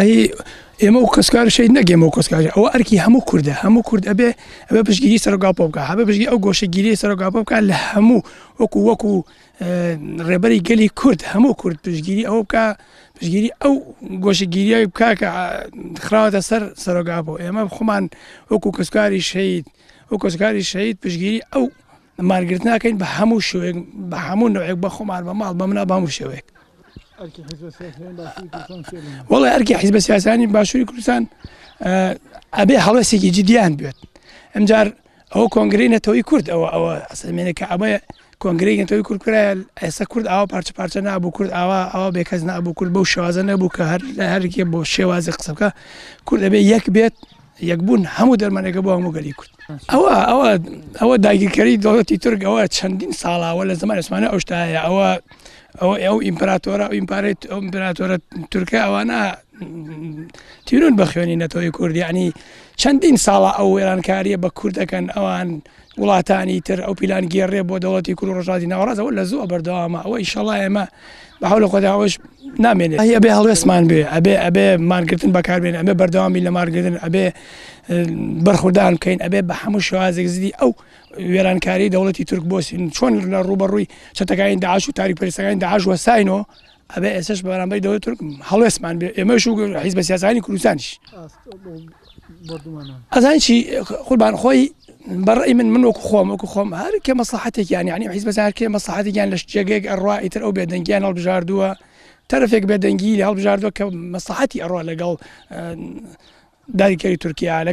هي ئێمە و کەسکار شەید نەگەێمە و کەسکار ئەوە ئەرکی هەموو کورد ئەبێ پشتگیری سەرۆگاپۆ بکە هەبێ پشتگیری ئەو گۆشەگیری سەرۆگاپۆ بکە لە هەموو وەکو ڕێبەری گەلی کورد هەموو کورد پشتگیری ئەوە بکە پشتگیری ئەو گۆشەگیریای بکە کە خراوەتە سەر سەرۆگاپۆ ئێمە خۆمان وەکو کەسکاری شەید پشتگیری ئەو مارگرتناکەین بە هەموو شوێک بە هەموو نوعێک بە خۆمان بە ماڵ بە منە بە هەموو شێوەیەک. وەڵی ئەرکی حیزبە سیاسانی باشووری کوردستان ئەبێ هەڵوێستێکی جدیان بێت. ئەمجار ئەوە کۆنگرەی نەتەوەی کورد ئەوە ئەسەلمێنێکە ئەمە کۆنگرەی نەتەوەی کورد کرایە ئێستا کورد ئاوا پارچە نابوو کورد ئاوا بێکەس نابوو کورد بەو شێوازە نەبوو کە هەرکێ بۆ شێوازی قسە بکە کورد ئەبێ یەک بێت یەکبوون هەموو دەرمانێکە بۆ هەموو گەلی کورد. ئەوە داگیرکەری دەوڵەتی تورک ئەوە چەندین ساڵاوە لە زمان عوسمانی ئەو شتایە ئەو ئیمپراتۆرە تورکە ئەوانە تیرون بە خوێنی نەتەوەی کوردی ینی چەندین ساڵە ئەو وێرانکاریە بە کورد دەکەن ئەوان وڵاتانی تر ئەو پیلان گێڕێ بۆ دەوڵەتی کورد و ڕۆژهەڵاتی ناوەڕاستەوە لە زوو بەردەوامە ئەوە ئیشەڵڵا ئێمە بە حەولە خۆدا ئەوەش نامێنێت ئەبێ هەڵوێستمان بێ ئەبێ مارگرتن بەکاربێن ئەبێ بەردەوامی لە مارگرتن ئەبێ بەرخوردان بکەین ئەبێ بە هەموو شێوازێک زیدی ئەو وێرانکاری دەوڵەتی تورک بۆسین چۆن لە ڕوبەڕووی چەتەکانی داعش و تاریکپەرستەکانی داعش وەساینەوە ئەبێ ئێستش بەرامبەری دەوڵەتی تورک هەڵوێستمان بێ ئێمەش و حیزبە سیاسانی کوردستانیش ئەزانین چی قوربان خۆی بەڕێی من وەکو خۆم هەر کێ مەسلحەتێک یانی حیزبە هەرکێ مەسلحەتێکیان لە شتێکێک ئەڕوا ئیتر ئەو بێدەنگیان هەڵبژاردووە تەرەفێک بێدەنگی لە هەڵبژاردووە کە مەسلحەتی ئەڕوا لەگەڵ داریکەری تورکیا